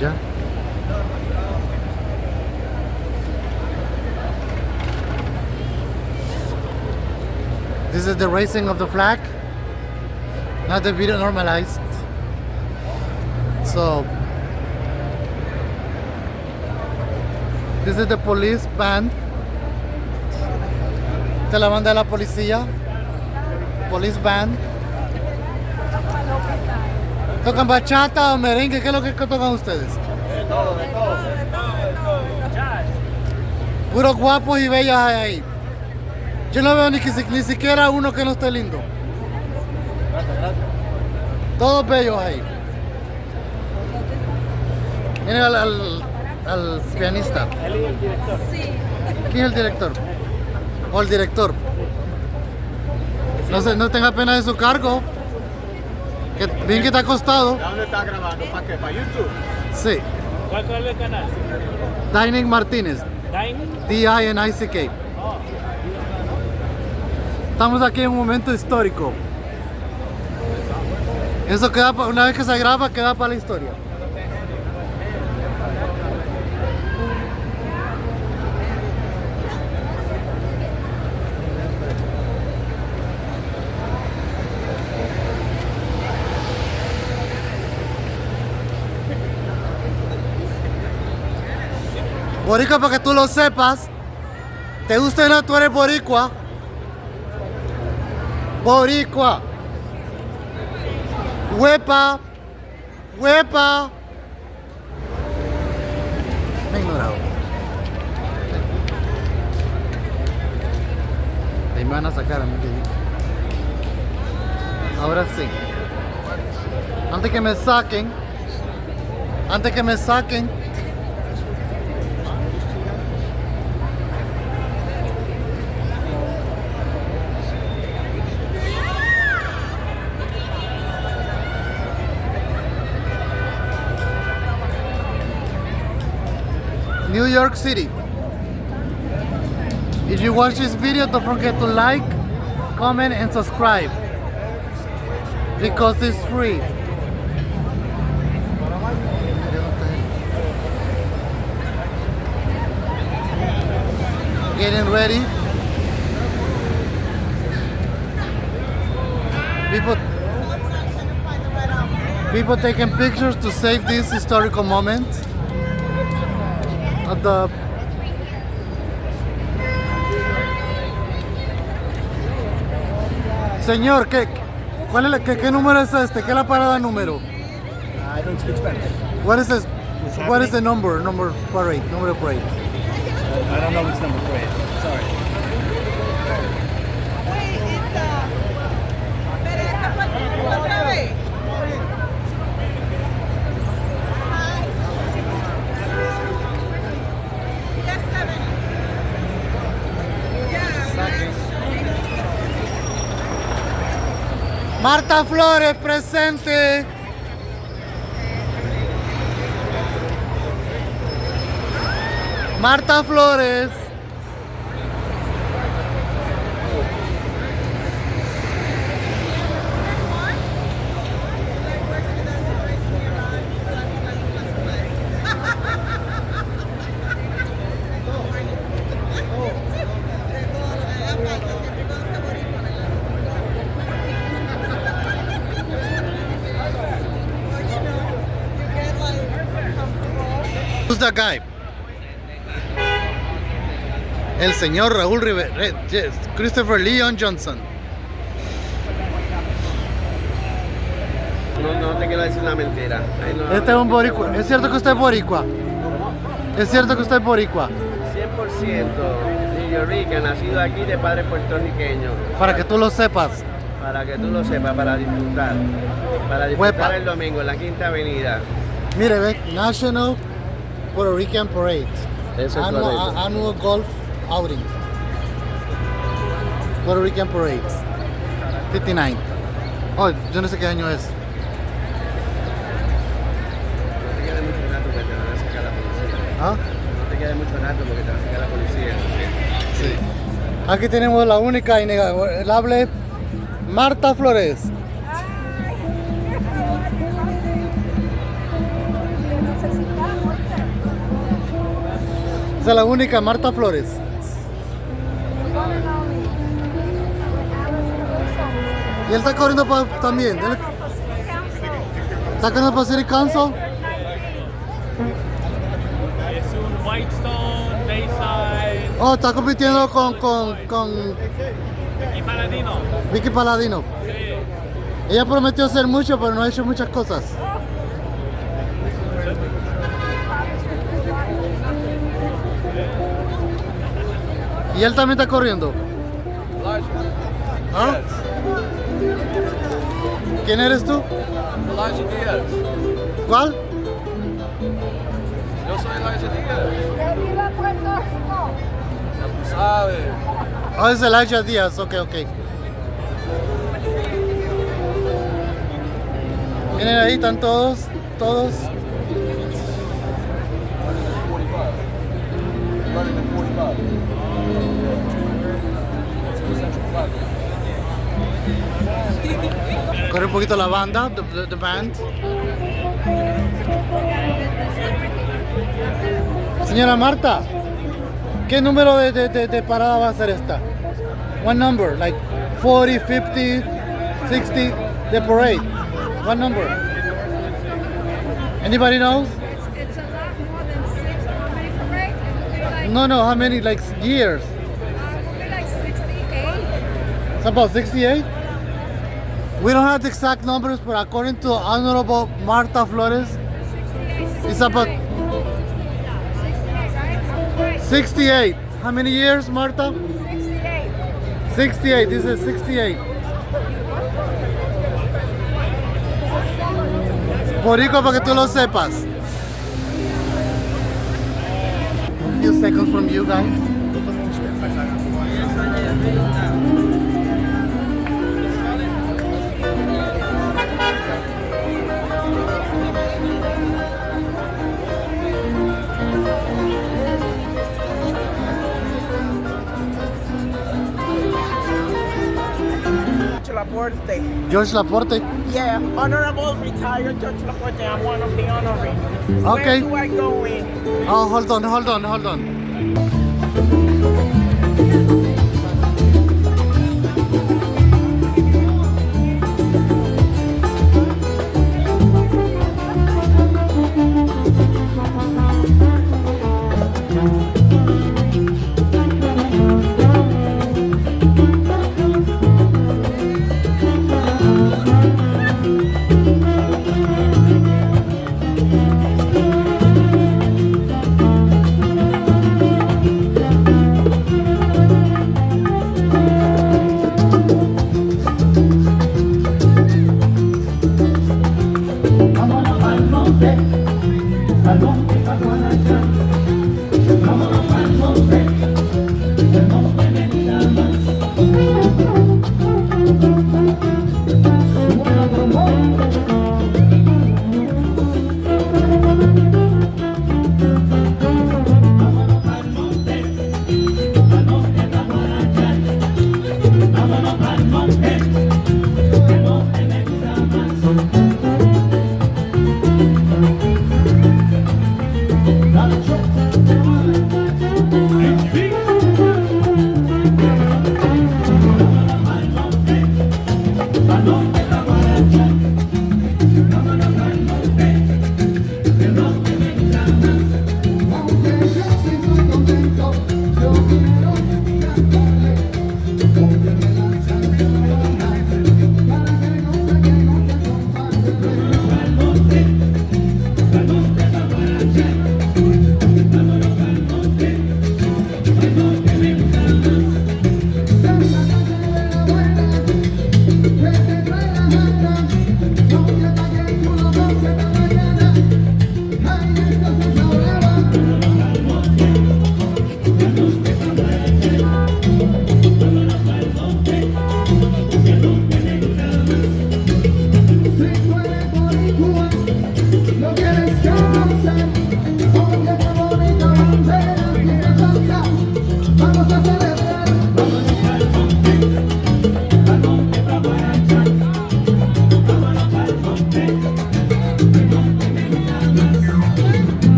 Ya. This is the raising of the flag. Now the video normalized. So this is the police band. Esta es la banda de la policía. Police band. ¿Tocan bachata o merengue? ¿Qué es lo que tocan ustedes? De todo. Puros guapos y bellas hay ahí. Yo no veo ni siquiera uno que no esté lindo. Gracias. Todos bellos ahí. Miren al pianista. Él es el director. Sí. ¿Quién es el director? O el director. No tenga pena de su cargo. Que bien que está acostado. ¿Dónde está grabando? ¿Para qué? ¿Para YouTube? Sí. ¿Cuál es el canal? Dining Martínez. Dining. D-I-N-I-C-K. Estamos aquí en un momento histórico. Eso queda, una vez que se graba, queda para la historia. Boricua, para que tú lo sepas, te guste o no, tú eres boricua. Boricua. Huepa. Huepa. Me he ignorado. Ahí me van a sacar a mí. Ahora sí. Antes que me saquen. New York City. If you watch this video, don't forget to like, comment and subscribe because it's free. Getting ready. People taking pictures to save this historical moment. At the Señor, ¿qué número es este? ¿Qué es la parada número? I don't speak Spanish. What is this? What is the number? Number parade. I don't know which number parade. Sorry. Wait, pero esta fue otra vez. Yes, 7. Marta Flores presente. Marta Flores. Who's that guy? El señor Raúl Rivera, Christopher Leon Johnson. No te quiero decir una mentira. Ay, no, Este es un boricua. ¿Es cierto que usted es boricua? ¿Es cierto que usted es boricua? 100% niño Rican, nacido aquí de padre puertorriqueño. Para que tú lo sepas. Para que tú lo sepas, para disfrutar. Para disfrutar Huepa. el domingo en la Quinta Avenida. Mire, ve, National Puerto Rican Parade. Eso es correcto. Annual Golf Outing. Puerto Rican Parade. 59. Oh, yo no sé qué año es. No te quedes mucho rato porque te van a sacar la policía. ¿Ah? No te quedes mucho rato porque te va a sacar la policía. Sí. Aquí tenemos la única inigualable Marta Flores. Ay, qué favor, Esa es la única, Marta Flores. Y él está corriendo también. Él está corriendo para City Council. Es un Whitestone, Bayside Oh, está compitiendo con y Paladino. Vicky Paladino. Sí. Ella prometió hacer mucho, pero no ha hecho muchas cosas. Y él también está corriendo. ¿Ah? ¿Quién eres tú? Elijah Díaz. ¿Cuál? Yo soy Elijah Díaz. De viva Puerto Rico. Ya tú sabes. Oh, es Elijah Díaz. Ok. Miren ahí, están todos. 45. Running at 45. Corre un poquito la banda, the band. Señora Marta, ¿qué número de parada va a ser esta? What number? Like 40, 50, 60, the parade. What number? Anybody knows? It's a lot more than 6. How many parade? It will be like, No, how many like years? it will be like 68. It's about 68? We don't have the exact numbers, but according to Honorable Marta Flores, it's about 68. How many years, Marta? 68. 68. This is 68. Boricua, para que tú lo sepas. A few seconds from you guys. Laporte. George Laporte. Yeah, Honorable Retired Judge Laporte. I'm one of the honorees. Okay. Where do I go in? Oh, hold on.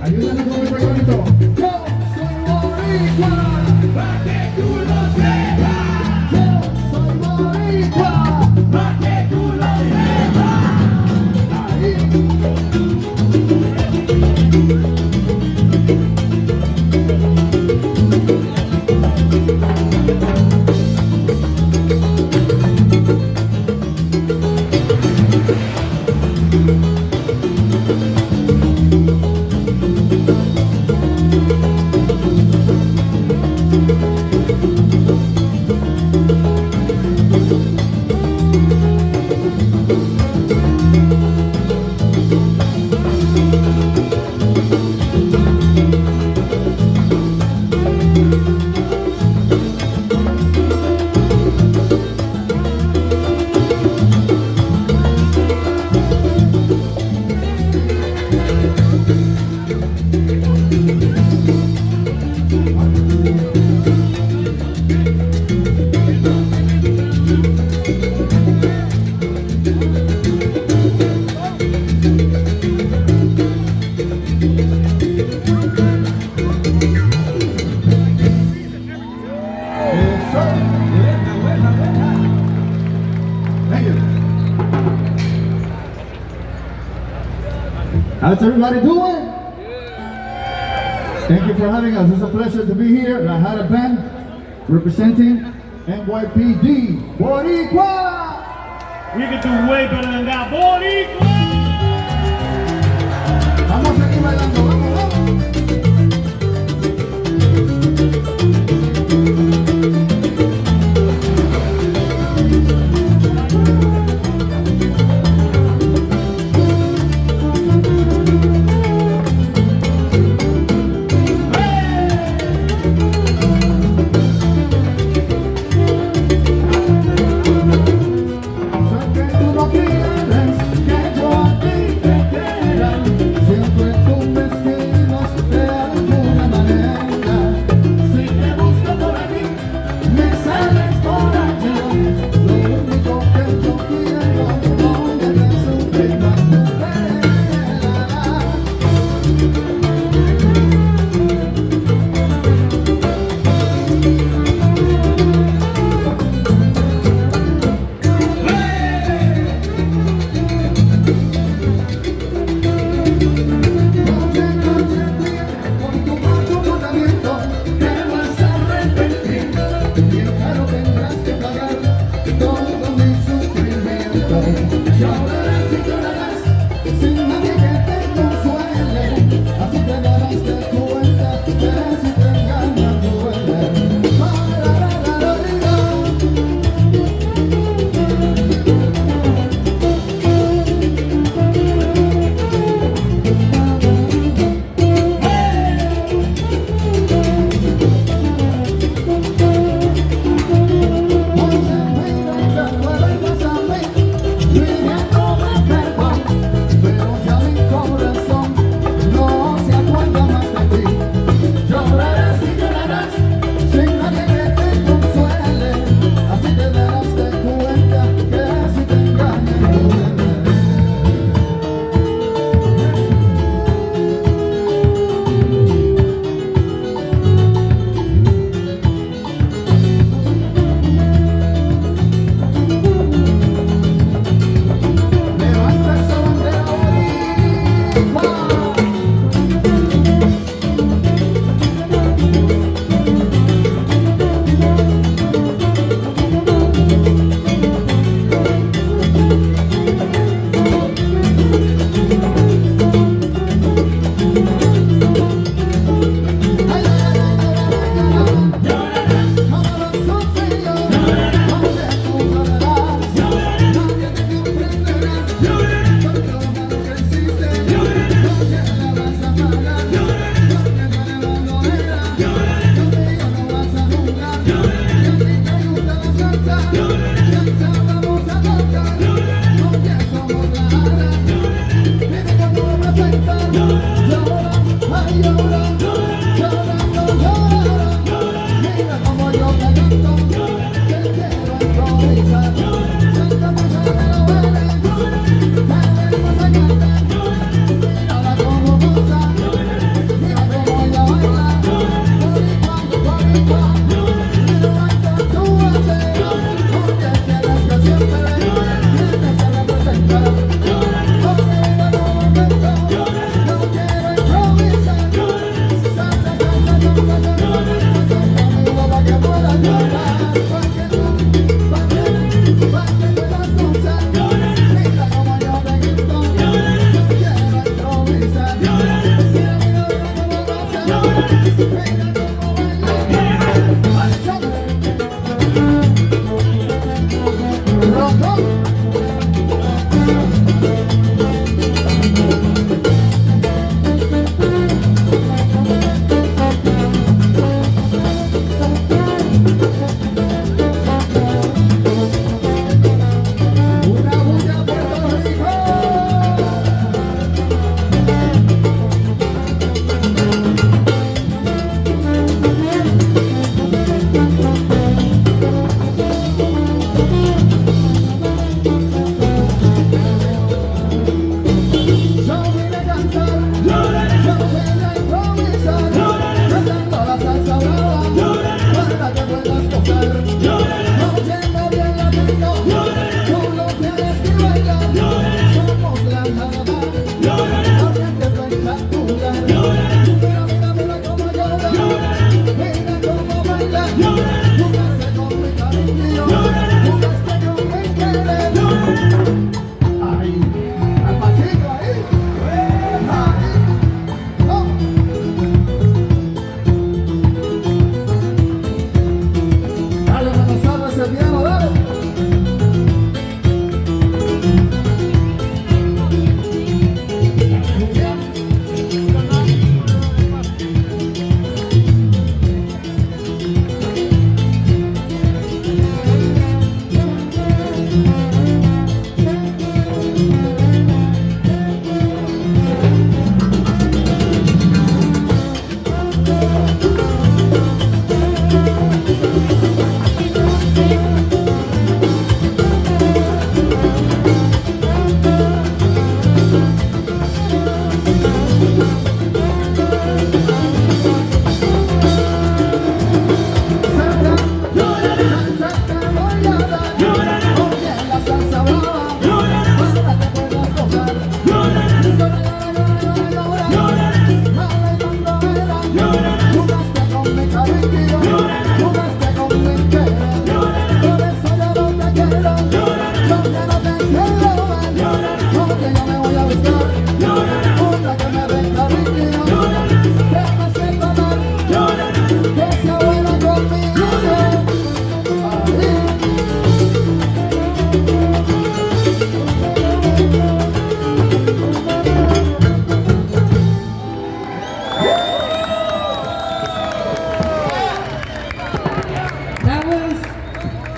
Ayúdame con este corito. Yo soy boricua. Pa' que tú lo sepas. Yo soy boricua. Pa' que tú lo sepas. Ahí. Thank you. How's everybody doing? Thank you for having us. It's a pleasure to be here. I had a band representing NYPD. Boricua! We can do way better than that. Boricua! Vamos a seguir bailando. Vamos, vamos. Sé que tú no quieres que yo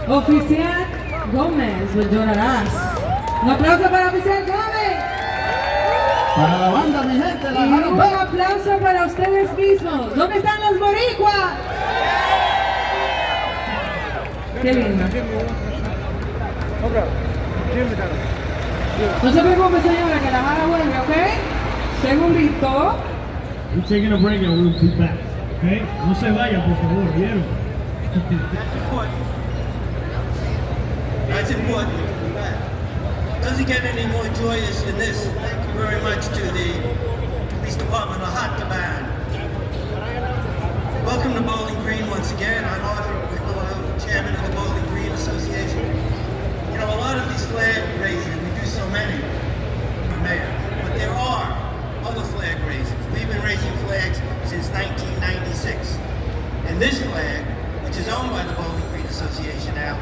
Oficial Gómez, pues llorarás. Un aplauso para Oficial Gómez. Para la banda, mi gente, la Y un aplauso para ustedes mismos. ¿Dónde están los boricuas? Qué lindo. No se preocupe, señora, que la jara vuelve, ¿ok? Segundito. We're taking a break and we'll be back. Okay? No se vayan, por favor, ¿vieron? That's important. Doesn't get any more joyous than this. Thank you very much to the Police Department of Hot Band. Welcome to Bowling Green once again. I'm Arthur Wicklow, Chairman of the Bowling Green Association. You know, a lot of these flag raisings, we do so many, Mayor, but there are other flag raisings. We've been raising flags since 1996. And this flag, which is owned by the Bowling Green Association now,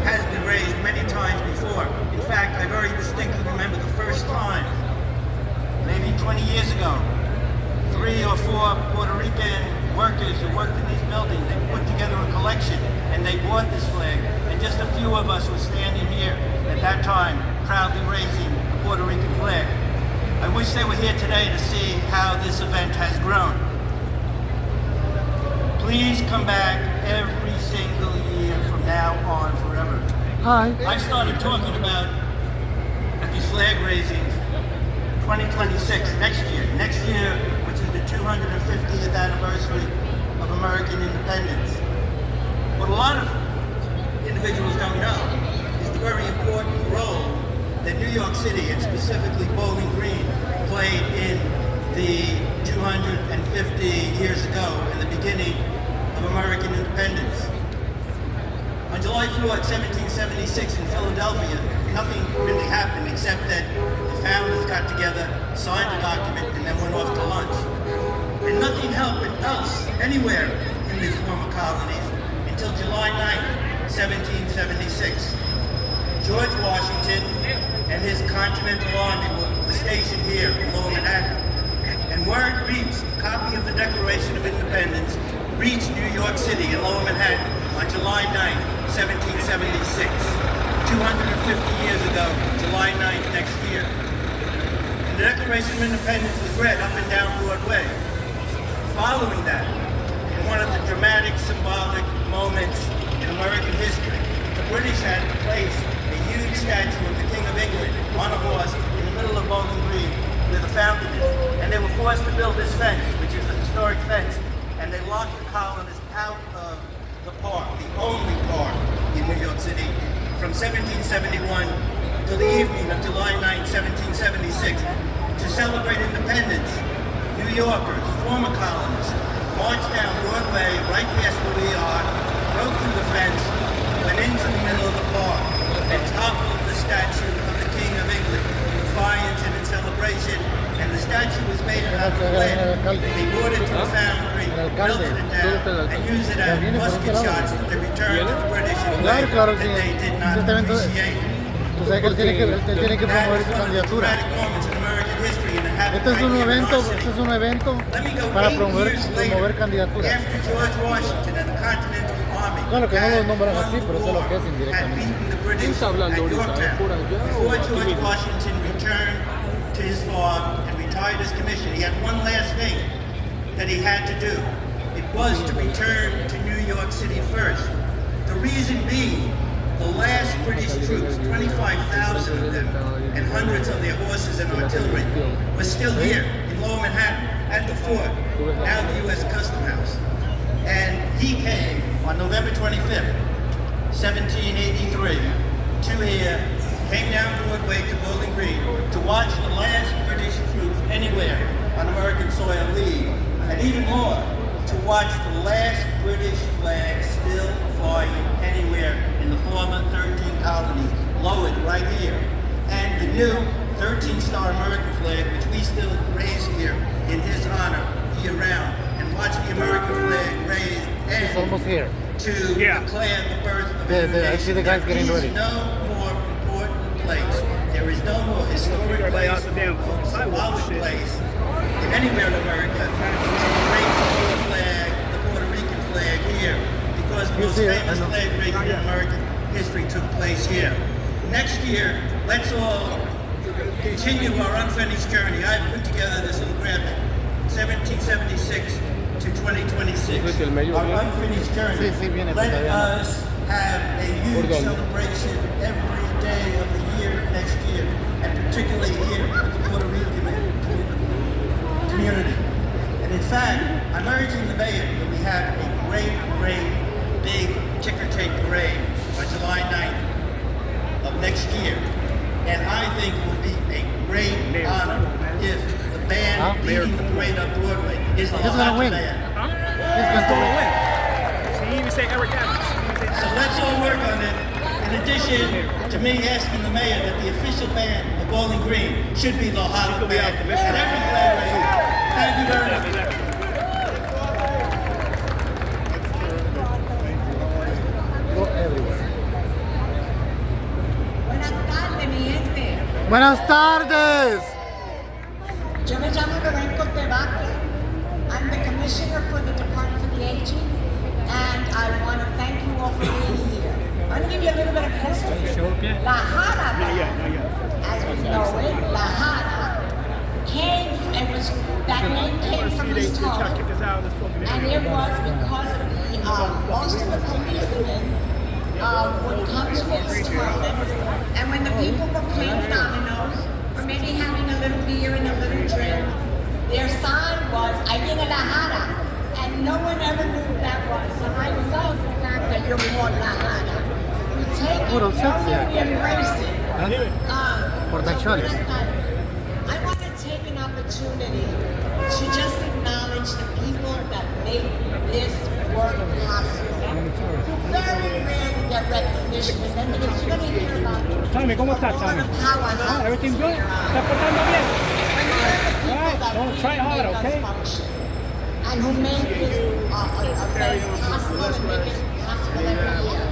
has been raised many times before. In fact, I very distinctly remember the first time, maybe 20 years ago, 3 or 4 Puerto Rican workers who worked in these buildings, they put together a collection and they bought this flag. And just a few of us were standing here at that time, proudly raising the Puerto Rican flag. I wish they were here today to see how this event has grown. Please come back every single year from now on forever. Hi. I started talking about at these flag raisings 2026, next year, which is the 250th anniversary of American independence. a lot of individuals don't know is the very important role that New York City, and specifically Bowling Green, played in the 250 years ago in the beginning of American independence. On July 4th, 1776 in Philadelphia, nothing really happened except that the founders got together, signed a document, and then went off to lunch. And nothing happened else anywhere in these former colonies until July 9th, 1776. George Washington and his Continental Army were stationed here in Lower Manhattan. And word reached, a copy of the Declaration of Independence reached New York City in Lower Manhattan on July 9th, 1776. 250 years ago, July 9th next year. And the Declaration of Independence was read up and down Broadway. Following that, in one of the dramatic, symbolic moments in American history, the British had placed a huge statue of the King of England on a horse in the middle of Bowling Green where the fountain is. And they were forced to build this fence, which is a historic fence, and they locked the colonists out of the park, the only park in New York City, from 1771 to the evening of July 9, 1776. To celebrate independence, New Yorkers, former colonists, marched down Broadway, right past where we are, broke through the fence, went into the middle of the park, and toppled the statue of the King of England, in defiance and in celebration. And the statue was made out of lead. They brought it to the foundry, melted it down, and used it as musket shots that they returned to the British in a way that they did not appreciate. Tú sabes que él tiene que promover su candidatura. Este es un evento para promover candidaturas. Claro que no lo nombran así, pero eso es lo que es indirectamente. Before George Washington returned to his farm and retired his commission, he had one last thing that he had to do. It was to return to New York City first. The reason being, the last British troops, 25,000 of them, and hundreds of their horses and artillery, were still here in Lower Manhattan at the fort, now the U.S. Custom House. And he came on November 25th, 1783, to here, came down Broadway to Bowling Green to watch the last British troops anywhere on American soil leave, and even more, to watch the last British flag still flying anywhere in the former 13 colonies, lowered right here. And the new 13-star American flag, which we still raise here in his honor year-round, and watch the American flag raised It's almost here. to declare the birth of a new I see the guys getting There ready. is no more important place. There is no more historic place, symbolic place in anywhere in America to raise the flag, the Puerto Rican flag here, because the most famous flag raising in American history took place here. Next year, let's all continue our unfinished journey. I've put together this little graphic, 1776 to 2026. Our unfinished journey. Let us have a huge celebration every day of the year next year, and particularly here with the Puerto Rican community. And in fact, I'm urging the mayor that we have a great big ticker tape parade on July 9th of next year. And I think it would be a great honor if the band leading the parade up Broadway is the Lahana Band. He's going to win. So you even say Eric Adams. So let's all work on it. In addition to me asking the mayor that the official band of Bowling Green should be the Lahana Band at every flag raising. Thank you very much. Go everywhere. Buenas tardes, mi gente. Buenas tardes. Yo me llamo Lorenco Tebaque. I'm the commissioner for the Department for the Aging, and I want to thank you all for being here. I'm going to give you a little bit of history. Lahana Band, as we know it, Lahana, that name came from this town, and it was because of the, most of the policemen would come to this tournament, and when the people were playing dominoes, or maybe having a little beer and a little drink, their sign was, "Ahí viene Lahana," and no one ever knew who that was. So I love the fact that you're puro sexy aquí. embrace it. Portachones. I want to take an opportunity to just acknowledge the people that make this work possible. Very rarely get recognition, and then because you're going to hear about Tommy, ¿cómo estás, all Tommy? the powerhouses. Everything good? ¿Estás portando bien? Don't try hard, okay? And who make this event possible and make it possible every year.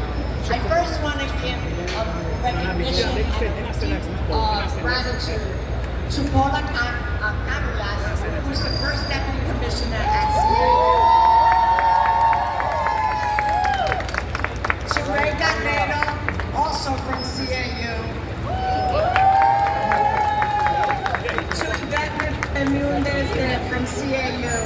I first want to give recognition and gratitude to Paula Cavias, who's the first deputy commissioner at CAU. To Ray Guerrero, also from CAU. To Yvette Bermudez from CAU.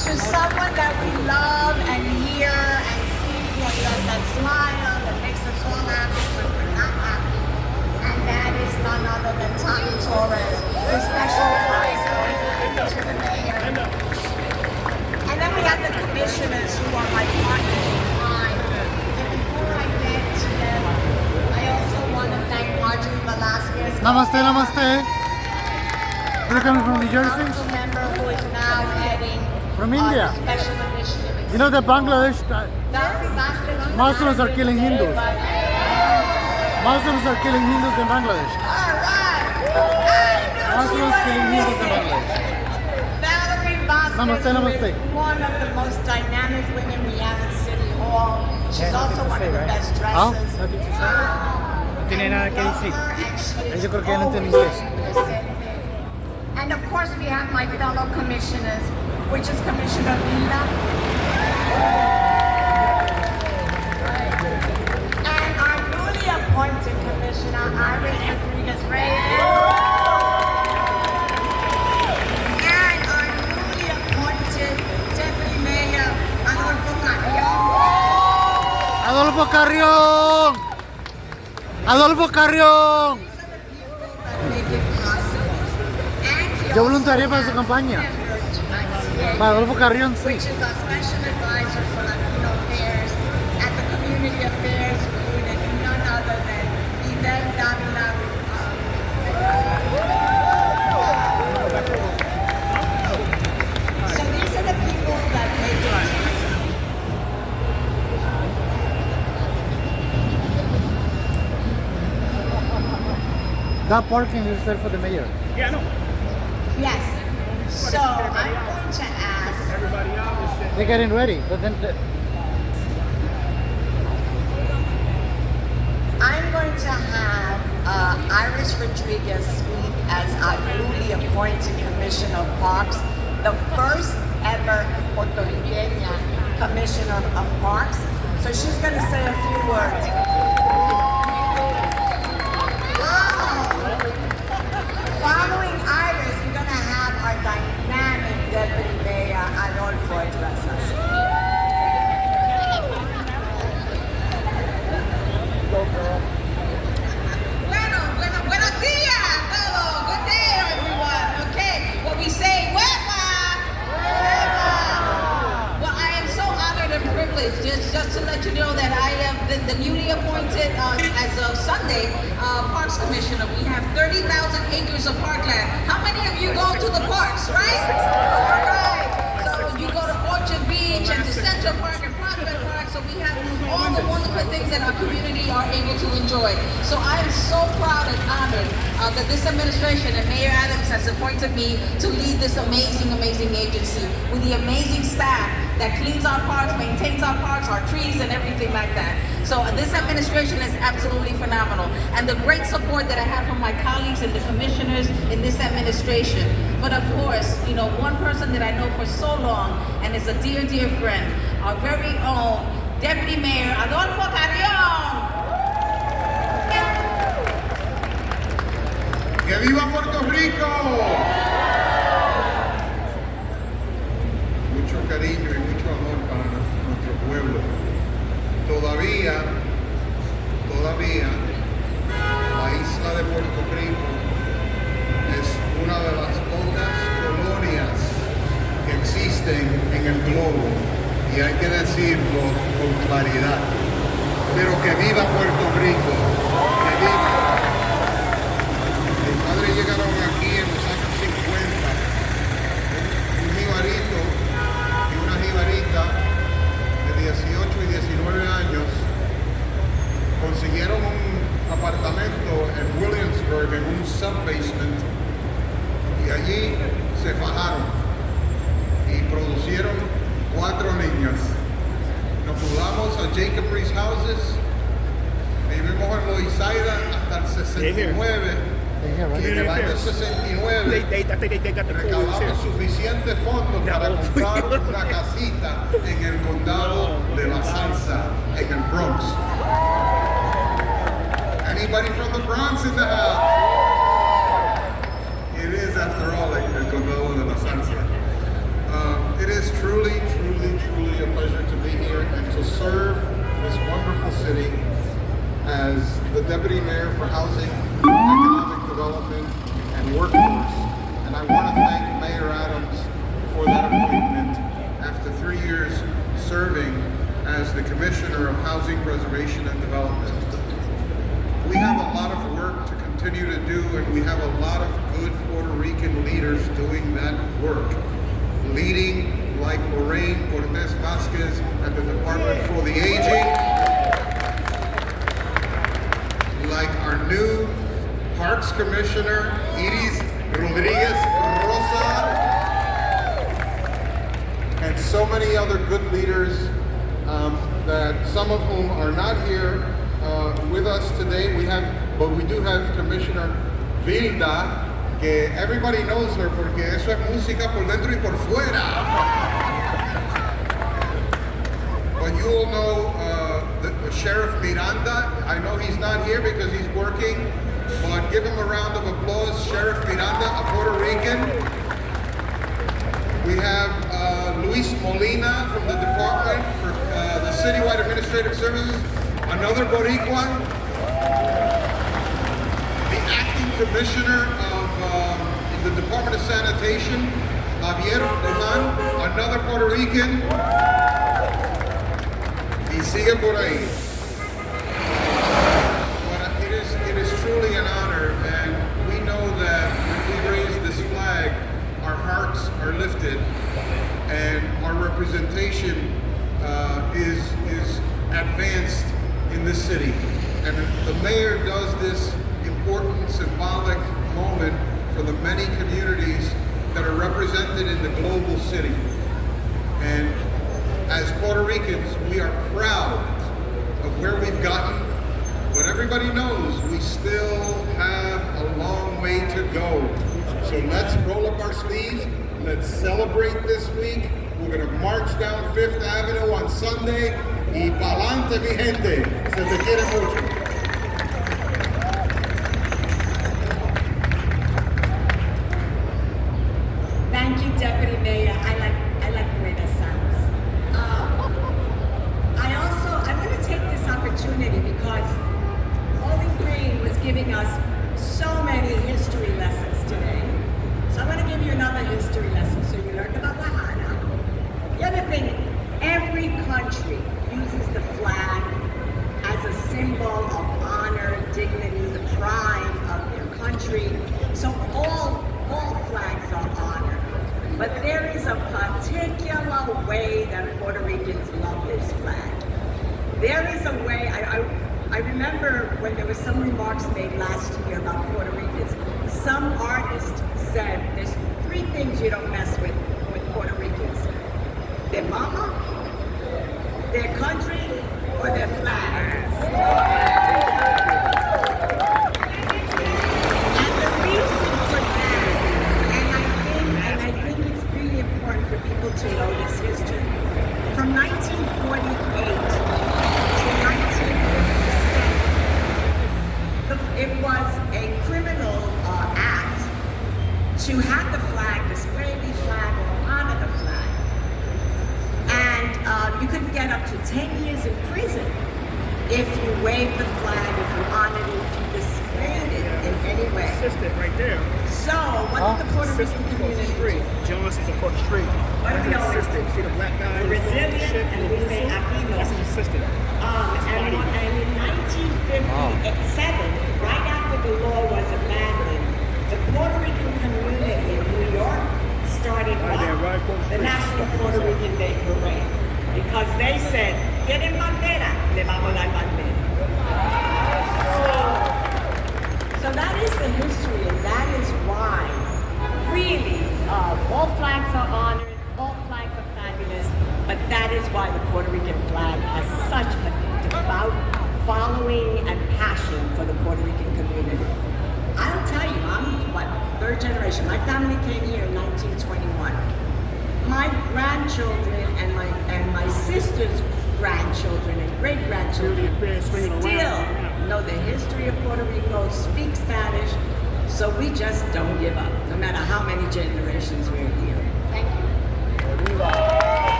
To someone that we love and hear and see and that smile that makes us all happy when we're not happy. And that is none other than Tommy Torres, the special advisor to the mayor. And then we have the commissioners who are my partners in crime. And before I get to them, I also want to thank Marjorie Velasquez. Namaste, namaste. You're coming from New Jersey? Council member who is now heading From India. the special initiative. You know that Bangladesh, Muslims are killing Hindus. Muslims are killing Hindus in Bangladesh. Muslims killing Hindus in Bangladesh. Valerie Vasquez, Namaste, namaste. who is one of the most dynamic women we have in City Hall. She's also one of the best ¿Ah? dressers. ¿No tiene nada que decir? And she is Yo creo que no entiende always inglés. the same thing. And of course we have my fellow commissioners, which is Commissioner Vila. And our newly appointed Commissioner, Iris Rodriguez-Reyes. And our newly appointed Deputy Mayor, Adolfo Carrion. Adolfo Carrión. Adolfo Carrión. Make it possible. And he Yo also voluntarié para su has campaña. members at Para Adolfo Carrión, sí. which is our special advisor for Latino affairs at the Community Affairs Unit, none other than Yvette Davila. So these are the people that make it possible. That parking is there for the mayor. Yeah, no. Yes. So I'm going to ask. They're getting ready, but then I'm going to have Iris Rodriguez speak as our newly appointed Commissioner of Parks, the first ever Puerto Rican Commissioner of Parks. So she's going to say a few words. Following Iris, we're going to have our dynamic Deputy Mayor Adolfo address us. Buenos días a todos. Good day, everyone. Okay, what we say, hueva. Well, I am so honored and privileged just to let you know that I am the newly appointed, as of Sunday, Parks Commissioner. We have 30,000 acres of parkland. How many of you go to the parks, right? All right. So you go to Orchard Beach and to Central Park and Prospect Park. So we have all the wonderful things that our community are able to enjoy. So I am so proud and honored that this administration and Mayor Adams has appointed me to lead this amazing, amazing agency with the amazing staff that cleans our parks, maintains our parks, our trees, and everything like that. So this administration is absolutely phenomenal. And the great support that I have from my colleagues and the commissioners in this administration. But of course, you know, one person that I know for so long and is a dear, dear friend, our very own Deputy Mayor Adolfo Carrion. ¡Que viva Puerto Rico! Mucho cariño y mucho amor para nuestro pueblo. Todavía, la isla de Puerto Rico es una de las pocas colonias que existen en el globo y hay que decirlo con claridad. Pero que viva Puerto Rico, que viva. Mis padres llegaron aquí en los años 50, un jibarito y una jibarita de 18 y 19 años consiguieron un apartamento en Williamsburg en un subbasement y allí se fajaron y producieron 4 niños. Nos mudamos a Jacob Reese Houses, vivimos en Loisaida hasta el 69 y en el año 69 recaudamos suficientes fondos para comprar una casita en el condado de La Salsa, en el Bronx. Anybody from the Bronx in the house? It is, after all, like el condado de La Salsa. It is truly a pleasure to be here and to serve this wonderful city as the Deputy Mayor for Housing, Economic Development, and Workforce. And I want to thank Mayor Adams for that appointment after 3 years serving as the Commissioner of Housing Preservation and Development. We have a lot of work to continue to do, and we have a lot of good Puerto Rican leaders doing that work. Leading like Lorraine Cortez Vasquez at the Department for the Aging, like our new Parks Commissioner, Iris Rodriguez Rosa, and so many other good leaders that some of whom are not here with us today. But we do have Commissioner Vilda, que everybody knows her porque eso es música por dentro y por fuera. But you all know the Sheriff Miranda. I know he's not here because he's working, but give him a round of applause. Sheriff Miranda, a Puerto Rican. We have Luis Molina from the Department for the Citywide Administrative Services, another Boricua. The Acting Commissioner of the Department of Sanitation, Javier Duman, another Puerto Rican. Y sigue por ahí. But it is truly an honor, and we know that when we raise this flag, our hearts are lifted, and our representation is advanced in this city. And the mayor does this important symbolic moment for the many communities that are represented in the global city. And as Puerto Ricans, we are proud of where we've gotten, but everybody knows we still have a long way to go. So let's roll up our sleeves, let's celebrate this week. We're gonna march down Fifth Avenue on Sunday, y pa'lante mi gente, se te quiere mucho. Thank you, Deputy Mayor. I like the way that sounds. I want to take this opportunity because Bowling Green was giving us so many history lessons today. So I'm going to give you another history lesson so you learned about Lahana. The other thing, every country uses the flag as a symbol of honor, dignity, the pride of their country. So all flags are honored. But there is a particular way that Puerto Ricans love this flag. There is a way, I remember when there were some remarks made last year about Puerto Ricans. Some artist said there's 3 things you don't mess with Puerto Ricans. Their mama, their country, or their flag. And the reason for that, and I think it's really important for people to know this history. From 1948 to 1957, it was a criminal act to have the flag, display the flag, or honor the flag. And you could get up to 10 years in prison if you waved the flag, if you honored it, if you displayed it in any way. Assistant right there. So, what did the Puerto Rican community do? Johnson's across the street. What did the assistant? See the black guy? The resilient the Puerto Rican Day Parade. Because they said, "Tienen bandera, le vamos a dar bandera." So that is the history, and that is why, really, all flags are honored, all flags are fabulous, but that is why the Puerto Rican flag has such a devout following and passion for the Puerto Rican community. I'll tell you, I'm third generation. My family came here in 1921. My grandchildren and my sister's grandchildren and great grandchildren still know the history of Puerto Rico, speak Spanish, so we just don't give up, no matter how many generations we're here. Thank you.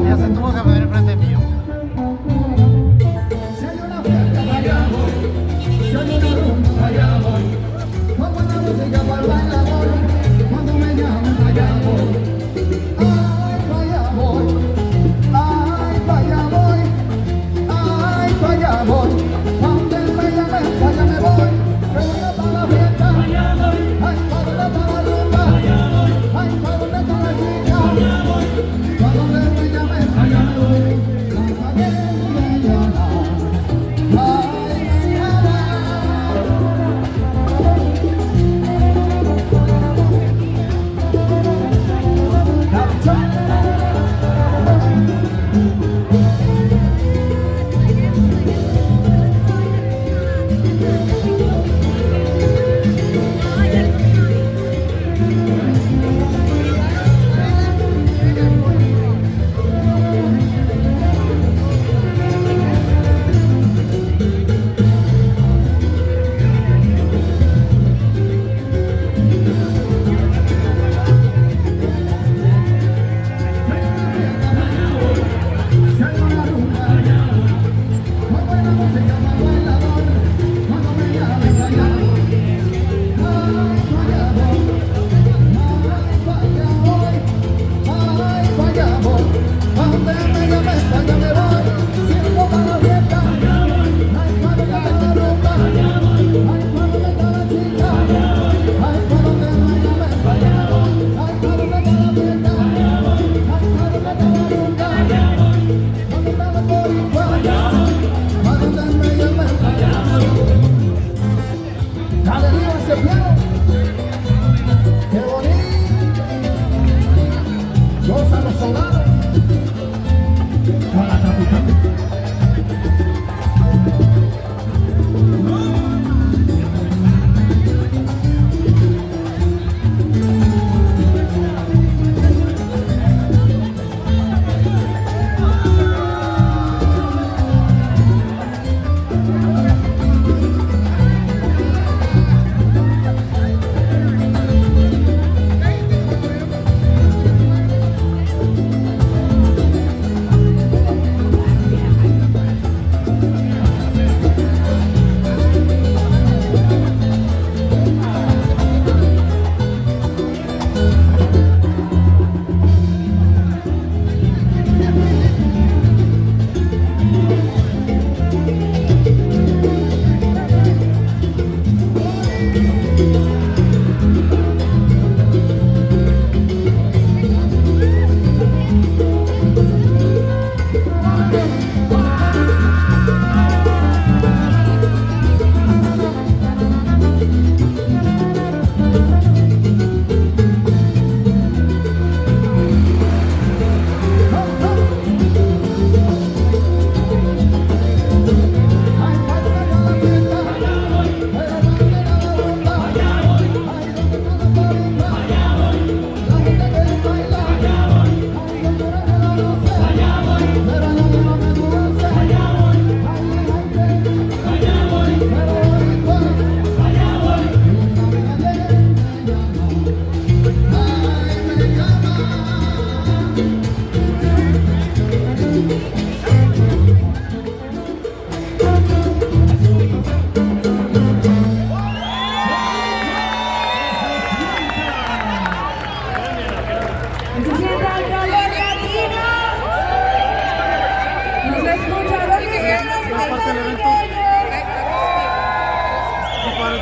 Ya se tuvo que poner enfrente mío. Si hay una fiesta, allá voy. Si hay una rumba, allá voy. Con buena música para el bailador. Cuando me llaman, allá voy. Ay, pa' allá voy. Ay, pa' allá voy. Ay, pa' allá voy. Cuando me llamen, pa' allá me voy. Reúna para la fiesta. Ay, pa' donde está la rumba. Ay, pa' donde está la chica. Pa' donde me llamen, pa' allá me voy.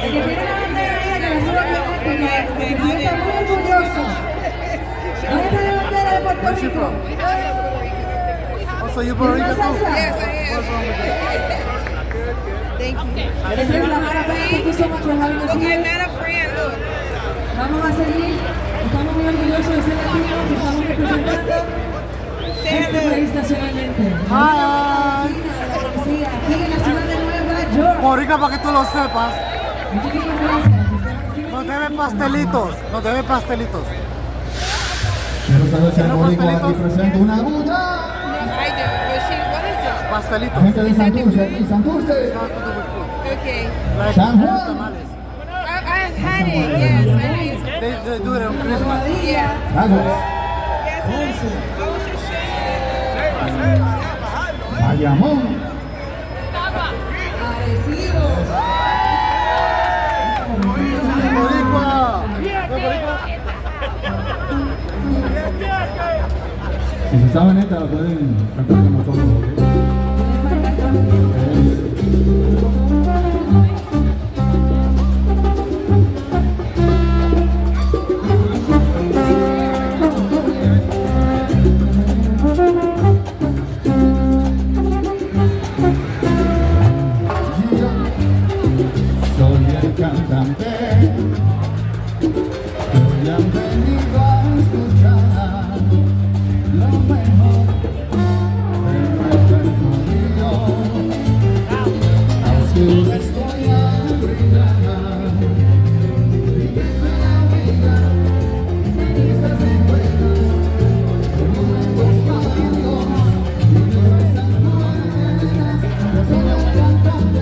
El que tiene la bandera ahí, que la suba bien alto, que se sienta muy orgulloso. ¿Dónde está la bandera de Puerto Rico? Oh, so you Puerto Rican too? Yes, I am. What's wrong with that? Thank you. This is Lamara, thank you so much for having us here. Vamos a seguir. Estamos muy orgullosos de ser latinos y estamos representando este país nacionalmente. Hi. Sí, aquí en la ciudad de Nueva York. Boricua, para que tú lo sepas. Muchísimas gracias. Nos deben pastelitos. Nos deben pastelitos. Quiero saber si el boricua aquí presente una bulla. Pastelitos. Gente de Santurce, aquí Santurce. Okay. Like San Juan. tamales. I've had it, yes. I know. They do it on Christmas. Yeah. Vamos. Yes, I was just saying that. Bayamón. Boricua. Si se saben esta, la pueden cantar con nosotros, ¿ok? Soy el cantante que hoy han venido a escuchar lo mejor del repertorio. Así estoy a brillar, viviendo la vida, risas y buenas, momentos mágicos y cosas buenas. Yo soy el cantante.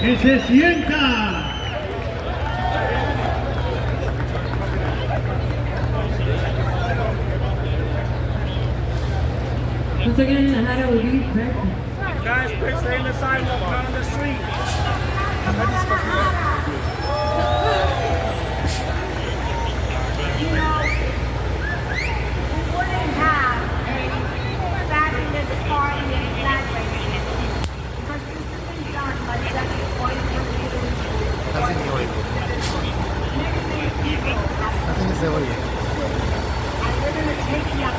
Que se sienta. Once again, Nahara will be back. Guys, please stay in the sidewalk, not on the street. You know, we wouldn't have a fabulous party and flag raising because this has been done by such a point of view. Casi ni oigo. Casi ni se oye. And we're going to take you up.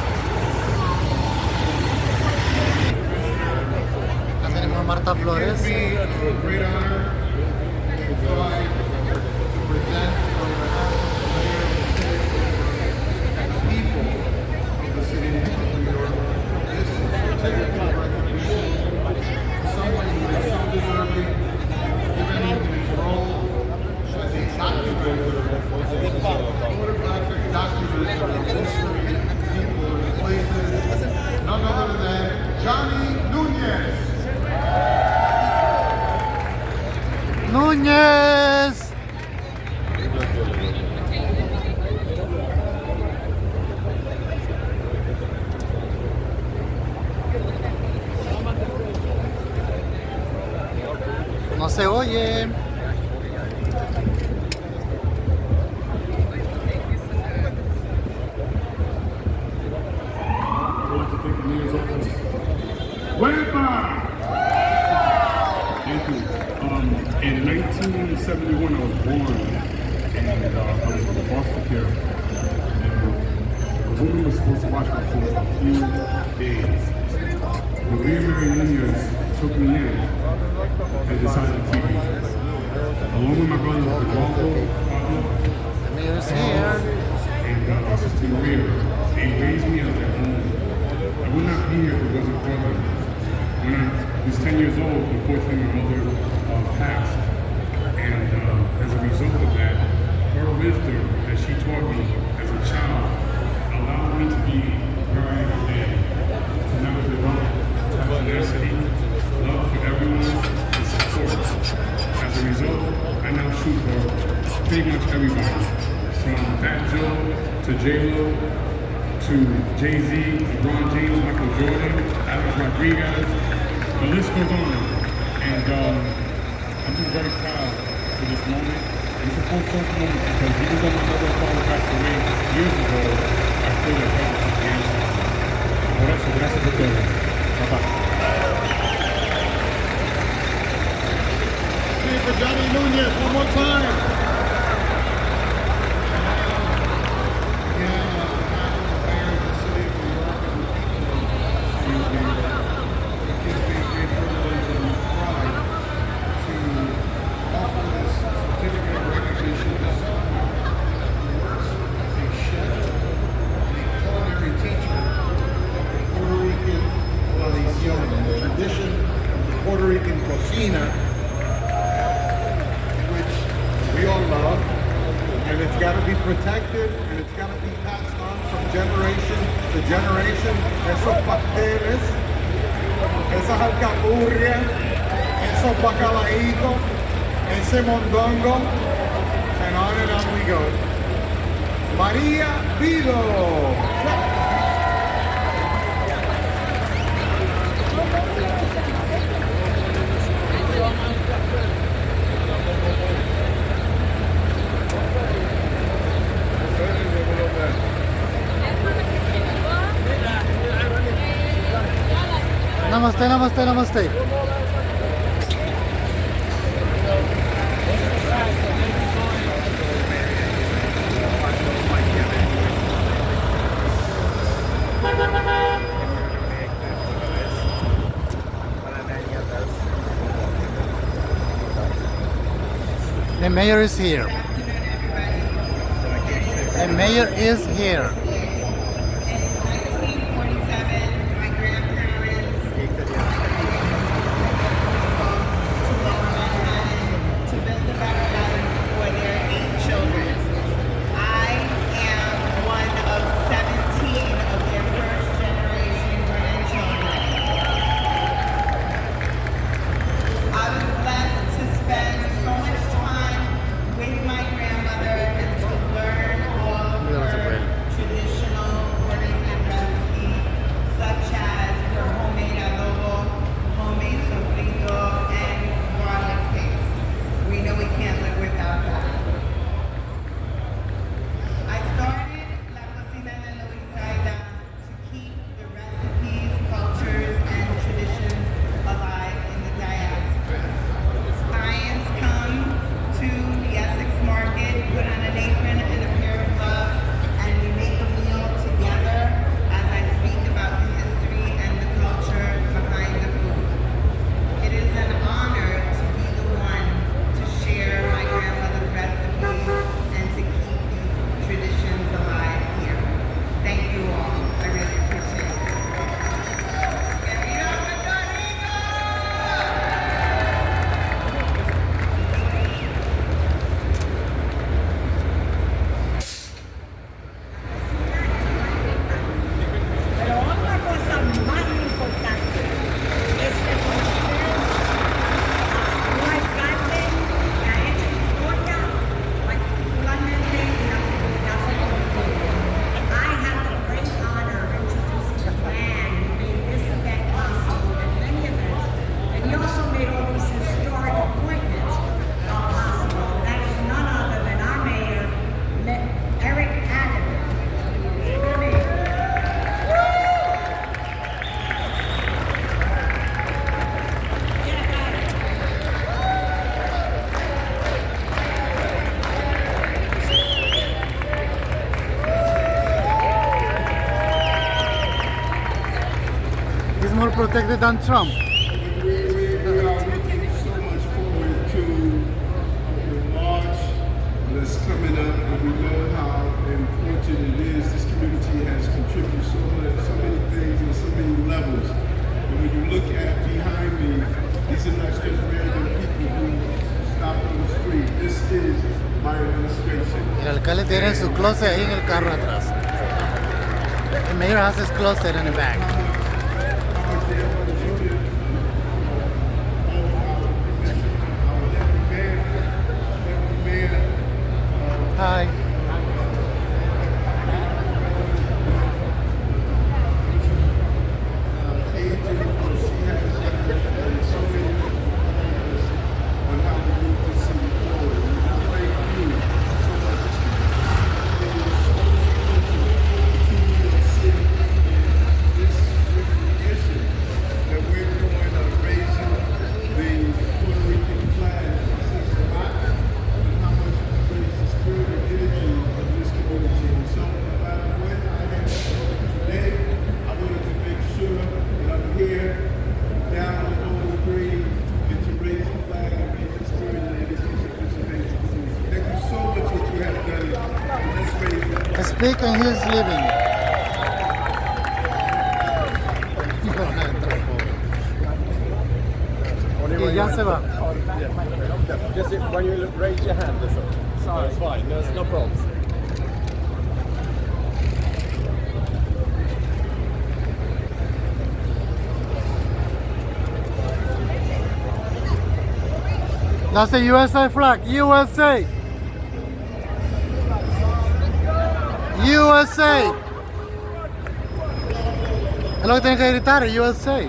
Acá tenemos a Marta Flores. It gives me a great honor to provide, to present on behalf of the mayor of the city and the people of the city of New York this certificate of recognition to someone who is so deserving, given his role as a documenter, photographic documenter of history, people, and places, none other than Johnny Nunez. Núñez. No se oye. I'd like to thank the mayor's office. Wepa! Thank you. In 1971, I was born, and I was in foster care. And the woman was supposed to watch me for a few days. Maria Mary Nunez took me in and decided to keep me. Along with my brother, Pablo, The mayor's here. and Sister Maria, they raised me as their own. I would not be here if it wasn't for them. When I was 10 years old, unfortunately my mother passed. And as a result of that, her wisdom that she taught me as a child allowed me to be where I am today. To now develop tenacity, love for everyone, and support. As a result, I now shoot for pretty much everybody. From Fat Joe to J-Lo to Jay-Z, LeBron James, Michael Jordan, Alex Rodriguez, the list goes on. And I'm just very proud for this moment. And it's a full-circle moment because even though my mother and father passed away years ago, I feel like that was the answer. Por eso, gracias a todos. See for Johnny Nunez one more time. Tradition of Puerto Rican cocina, which we all love, and it's got to be protected and it's got to be passed on from generation to generation. Esos pasteles, esas alcapurrias, esos bacalaitos, ese mondongo, and on we go. Maria Vido. Namaste, namaste, namaste. The mayor is here. The mayor is here. More protected than Trump. We are looking so much forward to the march that's coming up, and we know how important it is. This community has contributed so many things on so many levels. And when you look at behind me, these are not just random people who stop on the street. This is my administration. El alcalde tiene su closet ahí en el carro atrás. The mayor has his closet in the back. Hi. This speak and he's leaving. Y ya se va. Just when you raise your hand, sorry, it's fine. There's no problems. That's the USA flag. USA. USA. Es lo que tienen que gritar, USA.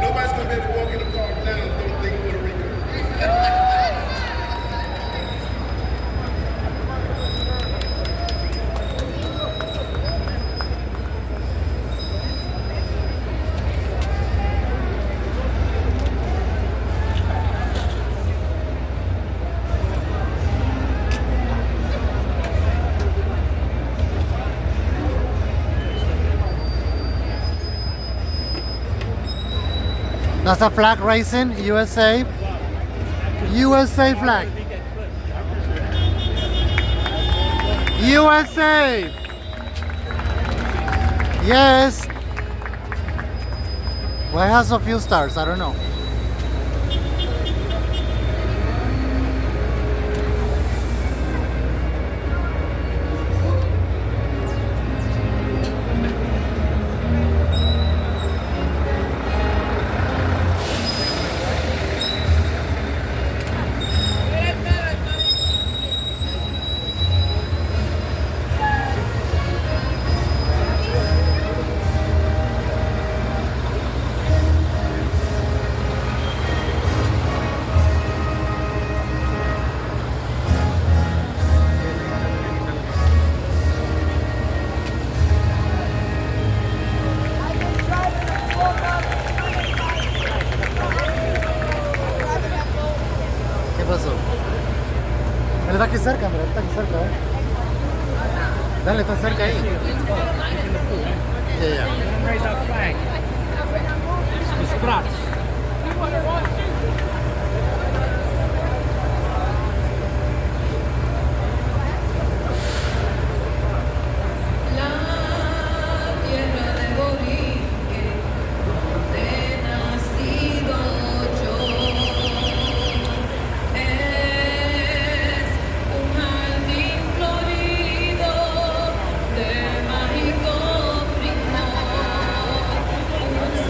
Nobody's gonna be able to walk in the park now and don't think Puerto Rico. That's a flag raising, USA. USA flag. USA. Yes. Why has a few stars? I don't know. ¿Qué pasó? Él está aquí cerca, mira, él está aquí cerca, ¿eh? Dale, está cerca ahí. Yeah, yeah. Raise our flag. Scratch.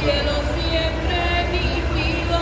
Cielo siempre nítido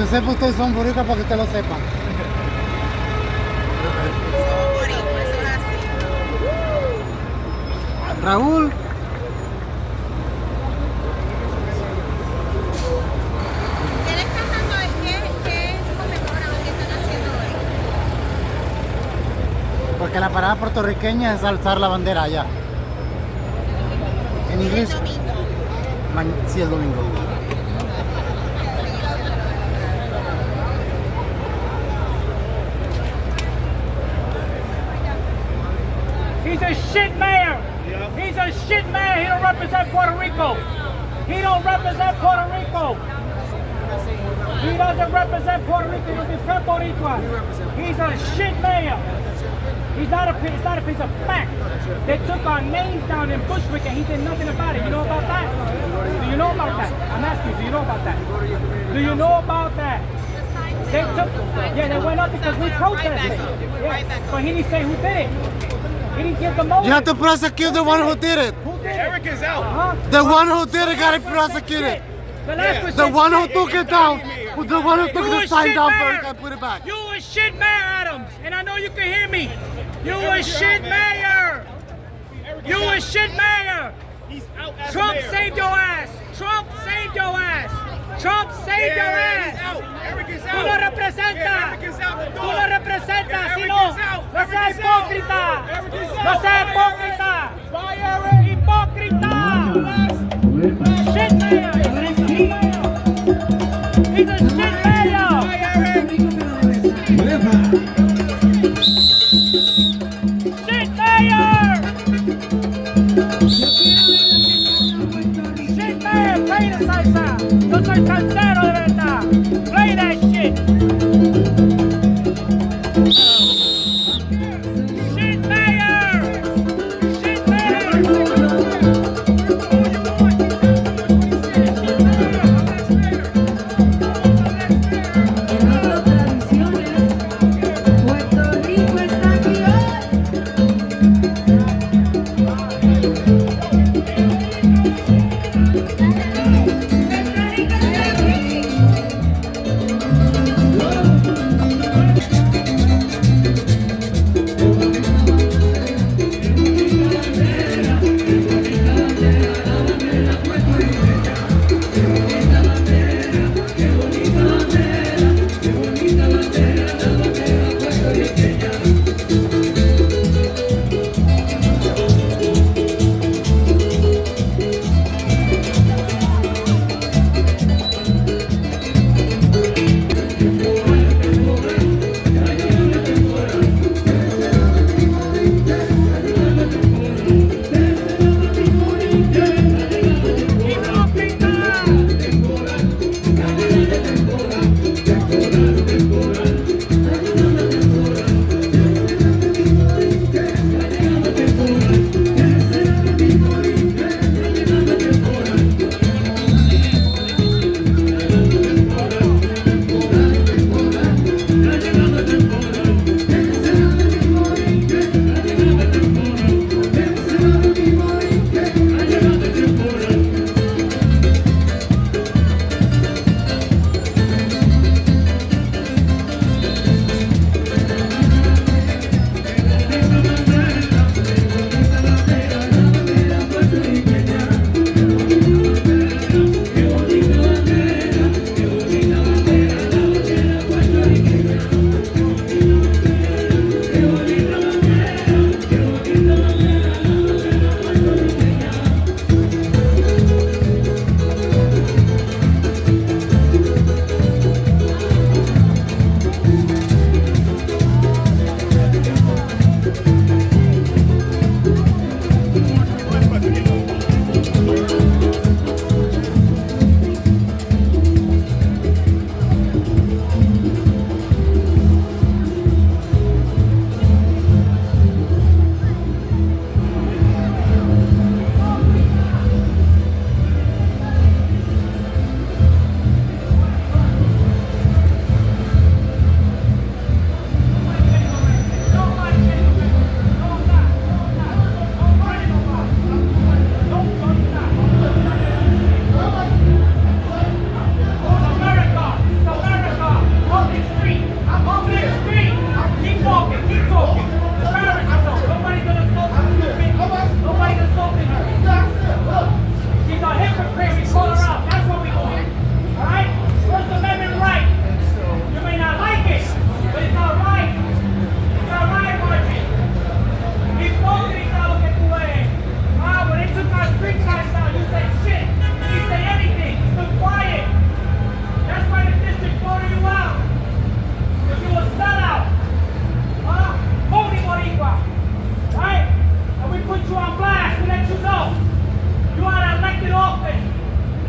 yo sepa, ustedes son boricuas para que ustedes lo sepan. Raúl. ¿Qué le están dando? ¿Qué conmemoran o qué están haciendo hoy? Porque la parada puertorriqueña es alzar la bandera allá. En inglés. El domingo. Sí, el domingo. He's a shit mayor. He's a shit mayor. He don't represent Puerto Rico. He don't represent Puerto Rico. He doesn't represent Puerto Rico. He doesn't defend Boricua. He's a shit mayor. It's not a piece of fact. They took our names down in Bushwick and he did nothing about it. You know about that? Do you know about that? I'm asking you, do you know about that? Do you know about that? They took, they went up because we protested. Yeah. But he didn't say who did it. He didn't give the motive. You have to prosecute the one who did it. Who did it? Eric is out. The one who did it got prosecuted. The one who took it down. The one who took the sign down first and put it back. You a shit mayor, Adams. And I know you can hear me. You a shit mayor. You a shit mayor. Trump saved your ass. Trump saved your ass. Trump saved your ass. Tú lo representas. Tú lo representas. Si no, no seas hipócrita. No seas hipócrita. Hipócrita. Shit mayor. He's a shit mayor. Shit mayor. Shit mayor. Play the salsa. Yo soy salsero de verdad. Play that shit. Shit mayor. Shit mayor. Puerto Rico está aquí hoy. Puerto Rico está aquí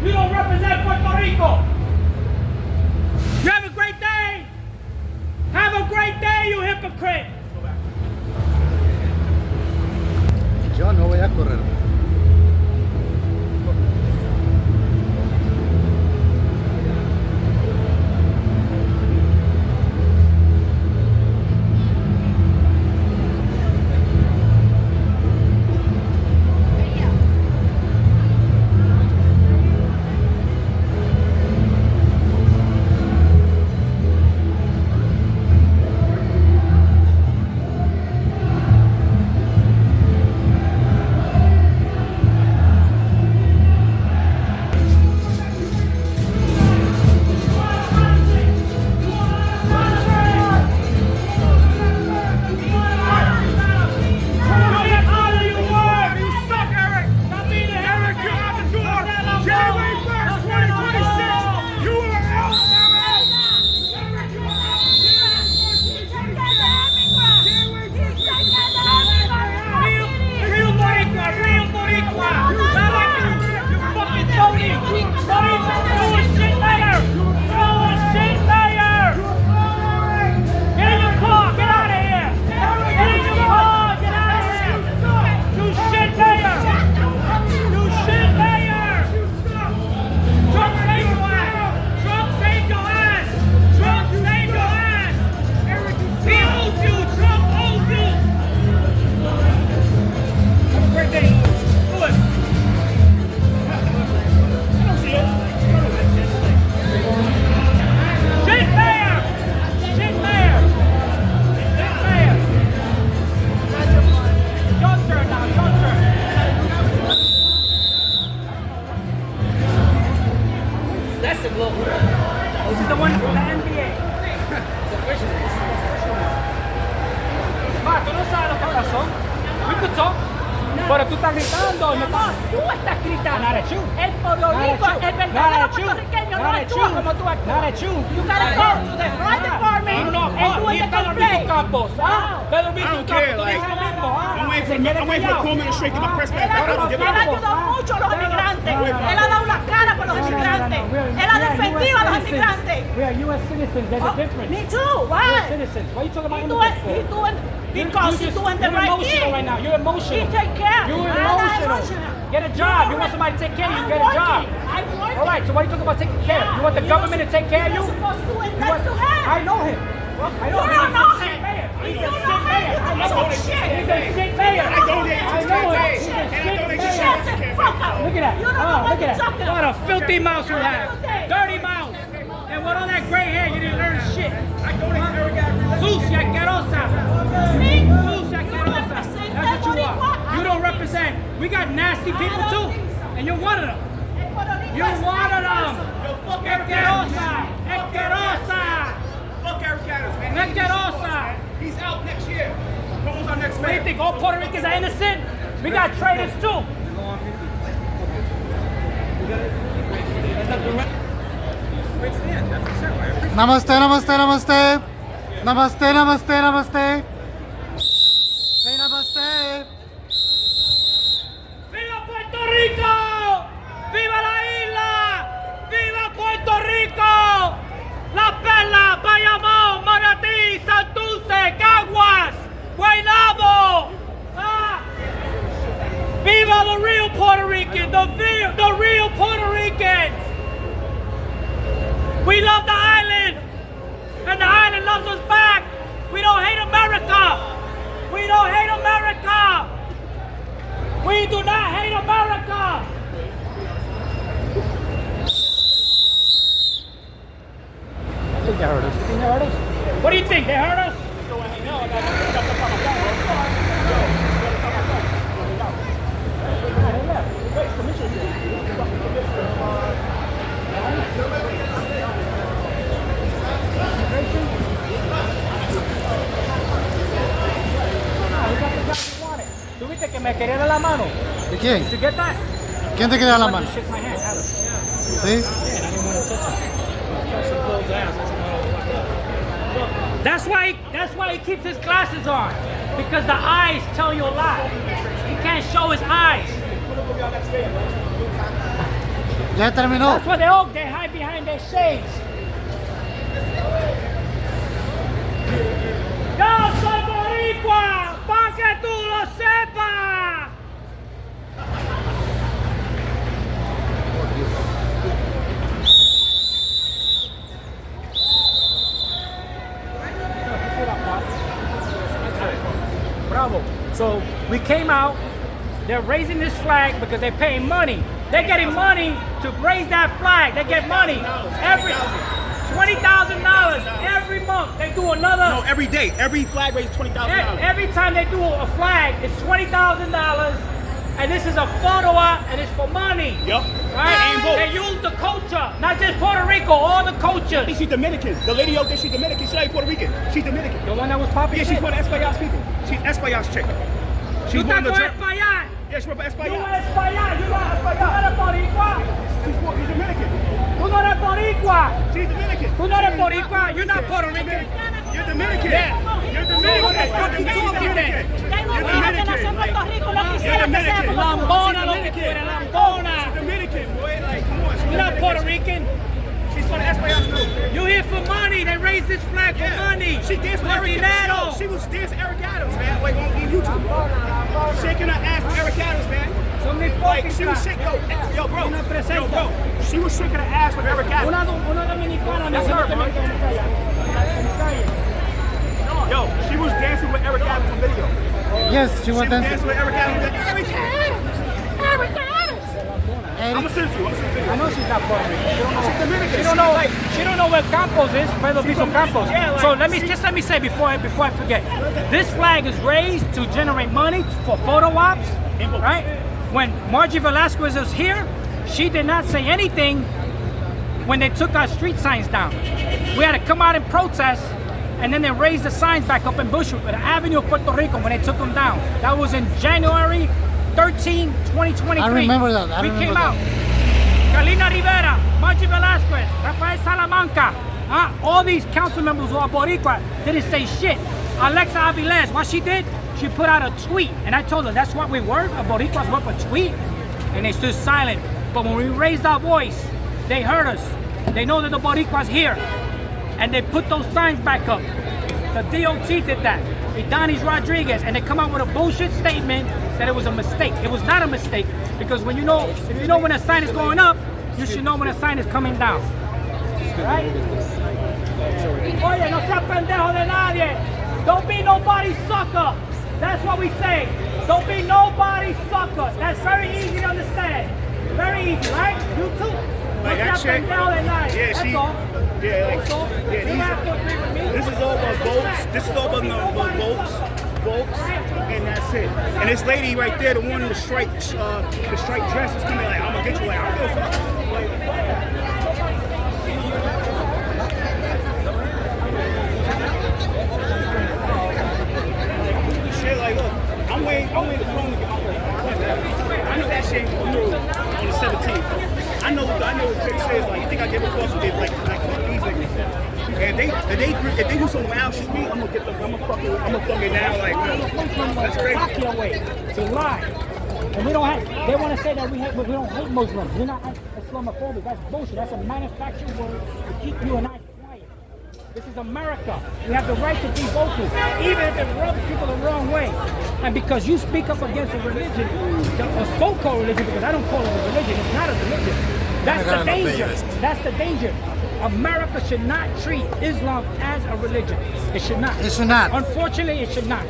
You don't represent Puerto Rico. You have a great day. Have a great day, you hypocrite. Yo no voy a correr. This is the one from the NBA. Ma, tú no sabes lo que hablas son. We could talk. Pero tú estás gritando, no estás. Tú estás gritando. Not at you. El Puerto Rico, el verdadero puertorriqueño no actúa como tú actúas. Not at you. You gotta go to the right department No, and do y it Pedro Bisu Campos. Pedro Bisu Campos, tú dices lo mismo. I'm waiting for Coleman to straight get my press back. Él ayudó mucho a los inmigrantes. Él ha dado la cara por los inmigrantes. Él ha defendido a los inmigrantes. We are U.S. citizens. There's a difference. Me too. Why? We're citizens. Why are you talking about immigrants? Because he's doing the right thing. You're emotional right now. You're emotional. He take care. You're I'm not emotional. Get a job. You want somebody to take care of you. Get a job. I'm working. All right. So why are you talking about taking care? You want the government to take care of you? You're supposed to do it next to him. I know him. I know You him. don't know him. He's You a don't know shit mayor. him. I know him. Shit. He's a shit mayor. I donate to I his know him. campaign. He's a And I shit donate to mayor. Shut the fuck up. Look at that. You don't know what Look at you're talking that. What about. a filthy mouth you have. Dirty mouth. And with all that gray hair, you didn't learn shit. I donate to every guy. Sucia, asquerosa. See? Sucia, asquerosa. That's what you are. You don't represent. We got nasty people too. And you're one of them. You're one of them. Fuck Asquerosa. Asquerosa. Fuck Eric Adams, man. Asquerosa. He's out next year. Who's our next What do you mayor? think? All Puerto Ricans are innocent? We got traitors too. Namaste, namaste, namaste. Namaste, namaste, namaste. Say namaste. ¡Viva Puerto Rico! ¡Viva la isla! ¡Viva Puerto Rico! La Perla, Bayamón, Manatí, Santurce, Caguas, Guaynabo. Ah. Viva the real Puerto Rican, the real Puerto Ricans. We love the island, and the island loves us back. We don't hate America. We don't hate America. We do not hate America. I think they heard us. You think they heard us? What do you think? They heard us? ¿Tuviste que me quería dar la mano? ¿De quién? Did you get that? ¿Quién te quería la mano? Shake my hand, Adam. ¿Sí? That's why he keeps his glasses on. Because the eyes tell you a lot. He can't show his eyes. Ya terminó. That's why they hide behind their shades. Yo soy boricua, pa' que tú lo sepas. Bravo. So we came out. They're raising this flag because they're paying money. They're getting money to raise that flag. They get money every $20,000 every month. They do another. No, every day. Every flag raises $20,000. Every time they do a flag, it's $20,000, and this is a photo op, and it's for money. Yup. Right? And votes. They use the culture, not just Puerto Rico, all the cultures. She's Dominican. The lady out there, she's Dominican. She's not Puerto Rican. She's Dominican. The one that was popping. Yeah, she's one of Espaillat's people. She's Espaillat's chick. She's one of the. Espaillat. Yeah, she's from Espaillat. You are Espaillat. You are Espaillat. Boricua. She's Dominican. Tú no eres boricua. She's Dominican. Tú no eres boricua. You're not Puerto Rican. You're Dominican. Yeah. You're Dominican. What the fuck you talking then? Lambona, lo que tú eres, lambona. She's Dominican, boy. Like, come on. You're not Puerto Rican. She's from Espaillat's too. You here for money? They raised this flag for money. She danced with Eric Adams. She was dancing Eric Adams, man. Like on YouTube. Shaking her ass with Eric Adams, man. Like she was shaking, yo, bro. She was shaking her ass with Eric Adams. Una dominicana. That's her, bro. Yo, she was dancing with Eric Adams on video. Yes, she was dancing with Eric Adams. Eric Adams. Eric Adams. I'm gonna send you. I know she's not Puerto Rican. She's Dominican. She don't know where Campos is. Pedro Piso Campos. So let me say before I forget. This flag is raised to generate money for photo ops, right? When Margie Velasquez was here, she did not say anything when they took our street signs down. We had to come out and protest, and then they raised the signs back up in Bushwick, the Avenue of Puerto Rico, when they took them down. That was in January 13, 2023. I remember that. We came out. Carlina Rivera, Margie Velasquez, Rafael Salamanca, all these council members who are Boricua didn't say shit. Alexa Avilés, what she did, she put out a tweet, and I told her that's what we were, a Boricua's worth a tweet, and they stood silent. But when we raised our voice, they heard us. They know that the Boricua's here, and they put those signs back up. The DOT did that. Idanis Rodriguez, and they come out with a bullshit statement that it was a mistake. It was not a mistake, because when if you know when a sign is going up, you should know when a sign is coming down. Right? Oye, no seas pendejo de nadie. Don't be nobody's sucker. That's what we say. Don't be nobody's sucker. That's very easy to understand. Very easy, right? You too. Like that chick. Yeah, This is all about votes. This is all about votes, and that's it. And this lady right there, the one in the striped dress, is coming like, I'm gonna get you. Like, I don't give a fuck. Shit, like, look, I'm waiting the phone to get my way. I know that shit ain't gonna do on the 17th. I know what Vic says. Like, you think I give a fuck? Like fuck these niggas. And if they do some wild shit to me, I'm gonna fuck it down. Like, that's crazy. It's a lie. And we don't have. They want to say that we don't hate Muslims. We're not Islamophobic. That's bullshit. That's a manufactured word to keep you and I quiet. This is America. We have the right to be vocal, even if it rubs people the wrong way. And because you speak up against a religion, a so-called religion, because I don't call it a religion, it's not a religion. That's the danger. That's the danger. America should not treat Islam as a religion. It should not. It should not. Unfortunately, it should not.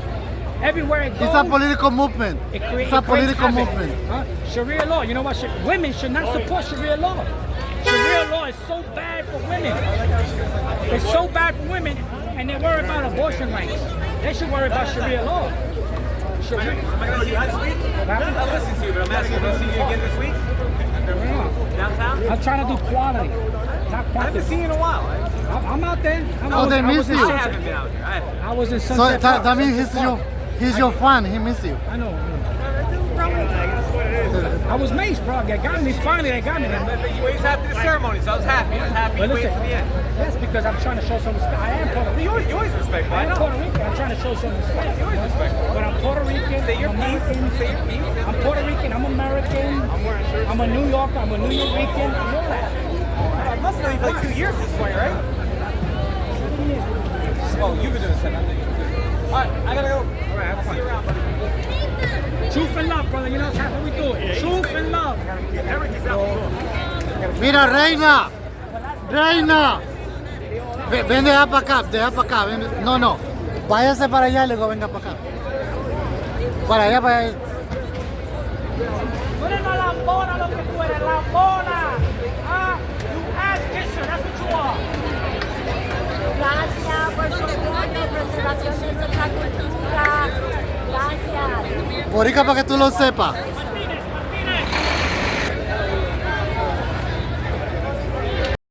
Everywhere it goes, it's a political movement. It's a political movement. Sharia law. You know what? Women should not support Sharia law. Sharia law is so bad for women. It's so bad for women, and they worry about abortion rights. They should worry about Sharia law. Sharia. You had sweets? I listened to you, but I'm asking you, see you again this week? Downtown? I'm trying to do quality. Not quantity. I haven't seen you in a while. I'm out there. They miss you. I haven't been out there. I was in Sunset Park. That means he's your fan. He miss you. I know. I was maced, bro. They got me. Finally, they got me. But you waited after the ceremony, so I was happy. I was happy you waited to the end. That's because I'm trying to show some respect. I am Puerto Rican. You always respect. I am Puerto Rican. I'm trying to show some respect. You always respect. But I'm Puerto Rican. Say your I'm piece. American. Say your piece. I'm Puerto Rican. I'm American. I'm wearing shirts. I'm a New Yorker, I'm a New York Rican, I know that. I must know you for like 2 years at this point, right? Oh, you've been doing this. Alright, I gotta go. Alright, have fun. See you around, buddy. Truth and love, brother, you know how we do it. Truth and love. Mira, Reina. Reina. Ven, deja para acá. Ven. No. Váyase para allá y luego venga para acá. Para allá, para allá. Tú eres una lambona lo que tú eres, lambona. Ah, you ass kisser, that's what you are. Gracias por su apoyo, preservación de nuestra cultura. Gracias. Borica, para que tú lo sepas.